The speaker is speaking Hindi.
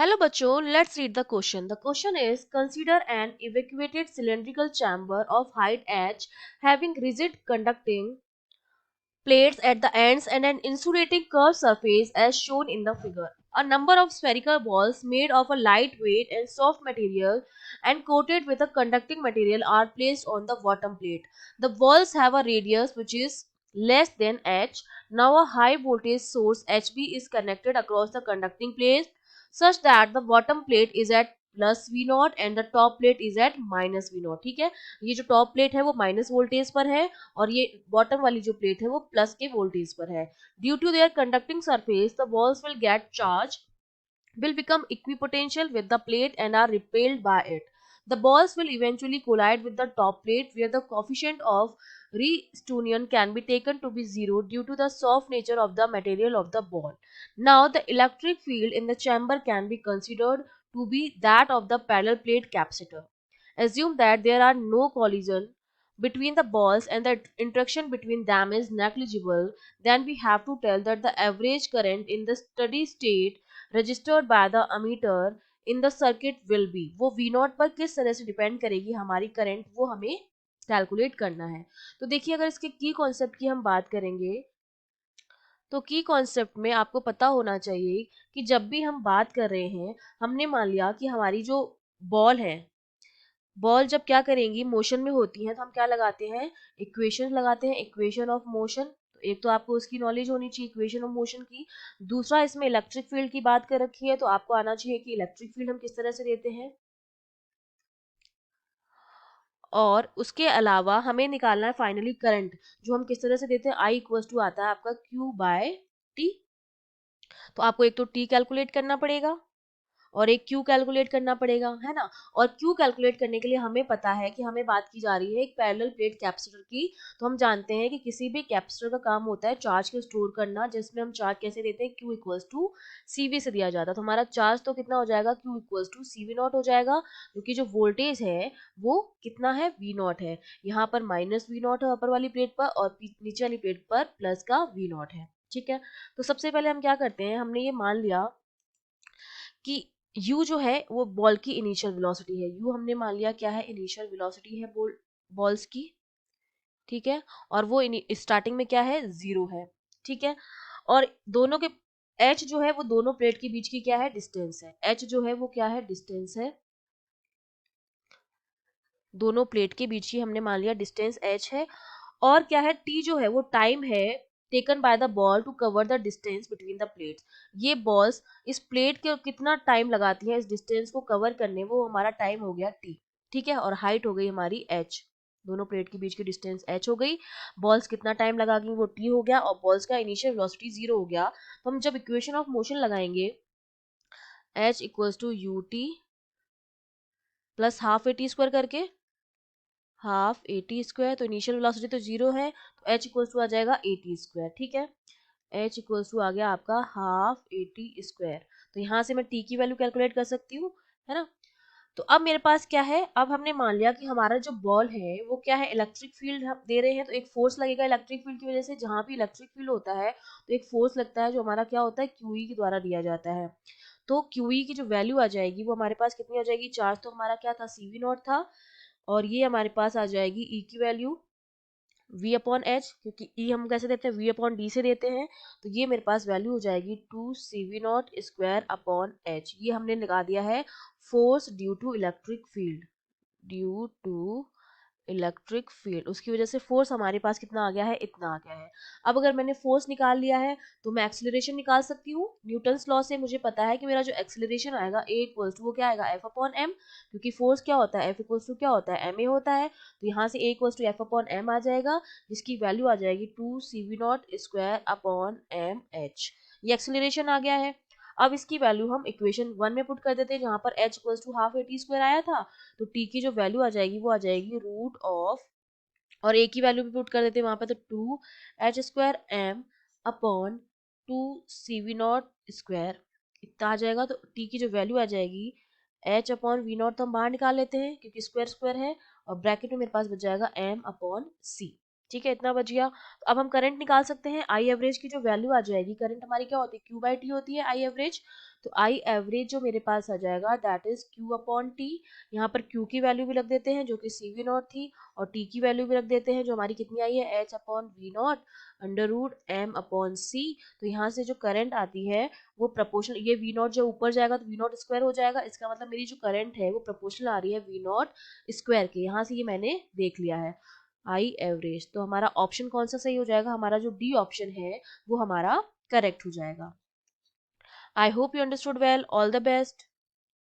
Hello बच्चों, let's read the question. The question is, consider an evacuated cylindrical chamber of height h having rigid conducting plates at the ends and an insulating curved surface as shown in the figure. A number of spherical balls made of a lightweight and soft material and coated with a conducting material are placed on the bottom plate. The balls have a radius which is less than h. Now a high voltage source HV is connected across the conducting plate such that the bottom plate is at plus V naught and the top plate is at minus V naught. ठीक है, ये जो टॉप प्लेट है वो माइनस वोल्टेज पर है और ये बॉटम वाली जो प्लेट है वो प्लस के वोल्टेज पर है. Due to their conducting surface the balls will get charge, will become equipotential with the plate and are repelled by it. The balls will eventually collide with the top plate where the coefficient of re-stunion can be taken to be zero due to the soft nature of the material of the ball. Now the electric field in the chamber can be considered to be that of the parallel plate capacitor. Assume that there are no collision between the balls and the interaction between them is negligible, then we have to tell that the average current in the steady state registered by the ammeter in the circuit will be. वो V नॉट पर किस तरह से डिपेंड करेगी हमारी करंट, वो हमें कैलकुलेट करना है. तो देखिए, अगर इसके की कॉन्सेप्ट की हम बात करेंगे तो की कॉन्सेप्ट में आपको पता होना चाहिए कि जब भी हम बात कर रहे हैं, हमने मान लिया कि हमारी जो बॉल है, बॉल जब क्या करेंगी, मोशन में होती है, तो हम क्या लगाते हैं, इक्वेशन लगाते हैं, इक्वेशन ऑफ मोशन. तो एक तो आपको उसकी नॉलेज होनी चाहिए इक्वेशन ऑफ मोशन की. दूसरा, इसमें इलेक्ट्रिक फील्ड की बात कर रखी है तो आपको आना चाहिए कि इलेक्ट्रिक फील्ड हम किस तरह से देते हैं. और उसके अलावा हमें निकालना है फाइनली करंट, जो हम किस तरह से देते हैं, आई इक्वल टू आता है आपका क्यू बाय टी. तो आपको एक तो टी कैलकुलेट करना पड़ेगा और एक क्यू कैलकुलेट करना पड़ेगा, है ना. और क्यू कैलकुलेट करने के लिए हमें पता है कि हमें बात की जा रही है एक पैरेलल प्लेट कैपेसिटर की. तो हम जानते हैं कि किसी भी कैपेसिटर का काम होता है चार्ज को स्टोर करना, जिसमें हम चार्ज कैसे देते हैं, क्यू इक्वल्स टू सीवी से दिया जाता है. तो हमारा चार्ज तो कितना हो जाएगा, Q equals to CV naught हो जाएगा, क्योंकि जो वोल्टेज है वो कितना है, वी नॉट है. यहाँ पर माइनस वी नॉट है ऊपर वाली प्लेट पर और नीचे वाली प्लेट पर प्लस का वी नॉट है. ठीक है, तो सबसे पहले हम क्या करते हैं, हमने ये मान लिया कि u जो है वो बॉल की इनिशियल वेलोसिटी है. u हमने मान लिया क्या है, इनिशियल वेलोसिटी है बॉल्स की. ठीक है, और वो स्टार्टिंग में क्या है, जीरो है. ठीक है, और दोनों के h जो है वो दोनों प्लेट के बीच की क्या है, डिस्टेंस है. h जो है वो क्या है, डिस्टेंस है, दोनों प्लेट के बीच की हमने मान लिया डिस्टेंस h है. और क्या है, t जो है वो टाइम है taken by the ball to cover the distance between the plates. ये बॉल्स इस प्लेट के कितना टाइम लगाती हैं इस डिस्टेंस को कवर करने, वो हमारा टाइम हो गया t. ठीक है, और हाइट हो गई हमारी h, दोनों प्लेट के बीच की डिस्टेंस h हो गई. बॉल्स कितना टाइम लगाएंगी वो t हो गया और बॉल्स का इनिशियल वेलोसिटी जीरो हो गया. तो हम जब इक्वेशन ऑफ मोशन लगाएंगे h equals to u t plus half a t square करके, हाफ ए टी स्क्वायर, तो इनिशियल वेलोसिटी तो जीरो है तो h इक्वल्स टू आ जाएगा ए टी स्क्वायर. ठीक है, h इक्वल्स टू आ गया आपका हाफ ए टी स्क्वायर. तो यहाँ से मैं t की वैल्यू कैलकुलेट कर सकती हूँ, है ना. तो अब मेरे पास क्या है, अब हमने मान लिया कि हमारा जो बॉल है वो क्या है, इलेक्ट्रिक फील्ड हम दे रहे हैं, तो एक फोर्स लगेगा इलेक्ट्रिक फील्ड की वजह से. जहाँ भी इलेक्ट्रिक फील्ड होता है तो एक फोर्स लगता है जो हमारा क्या होता है, क्यूई के द्वारा दिया जाता है. तो क्यूई की जो वैल्यू आ जाएगी वो हमारे पास कितनी आ जाएगी, चार्ज तो हमारा क्या था, सीवी नॉट था, और ये हमारे पास आ जाएगी ई की वैल्यू v अपॉन एच, क्योंकि ई हम कैसे देते हैं, v अपॉन डी से देते हैं. तो ये मेरे पास वैल्यू हो जाएगी two C V naught square upon H. ये हमने लगा दिया है force due to electric field, due to electric field, उसकी वजह से फोर्स हमारे पास कितना आ गया है, इतना आ गया है. अब अगर मैंने फोर्स निकाल लिया है तो मैं एक्सीलरेशन निकाल सकती हूँ. न्यूटन्स लॉ से मुझे पता है कि मेरा जो एक्सीलरेशन आएगा ए इक्वल्स टू वो क्या आएगा, एफ अपॉन एम, क्योंकि फोर्स क्या होता है, एफ इक्वल्स टू क्या होता है, एम ए होता है. तो यहाँ से A equals to F upon M आ जाएगा, जिसकी वैल्यू आ जाएगी two C V naught square upon M H. ये एक्सीलरेशन आ गया है. अब इसकी वैल्यू हम इक्वेशन 1 में पुट कर देते हैं, जहां पर h equals to half a t square आया था. तो t की जो वैल्यू आ जाएगी वो आ जाएगी रूट ऑफ, और a की वैल्यू भी पुट कर देते हैं वहां पर, तो two H square M upon two C V naught square इतना आ जाएगा. तो t की जो वैल्यू आ जाएगी h अपॉन वी नॉट तो हम बाहर निकाल लेते हैं क्योंकि स्क्वायर स्क्वायर है, और ब्रैकेट में मेरे पास बच जाएगा m अपॉन c. ठीक है, इतना बच गया। तो अब हम करंट निकाल सकते हैं। आई एवरेज की जो वैल्यू आ जाएगी, करंट हमारी क्या होती है, क्यू बाई टी होती है आई एवरेज। तो आई एवरेज जो मेरे पास आ जाएगा that is Q upon T. यहाँ पर क्यू की वैल्यू भी रख देते हैं जो कि सी वी नॉट थी, और टी की वैल्यू भी रख देते हैं जो हमारी कितनी आई है, H upon V naught under root M upon C. तो यहाँ से जो करंट आती है वो प्रोपोर्शनल, ये वी नॉट जब ऊपर जाएगा तो वी नॉट स्क्वायर हो जाएगा, इसका मतलब मेरी जो करंट है वो प्रोपोर्शनल आ रही है वी नॉट स्क्वायर के। यहाँ से ये मैंने देख लिया है आई एवरेज। तो हमारा ऑप्शन कौन सा सही हो जाएगा, हमारा जो डी ऑप्शन है वो हमारा करेक्ट हो जाएगा। I hope you understood well, all the best.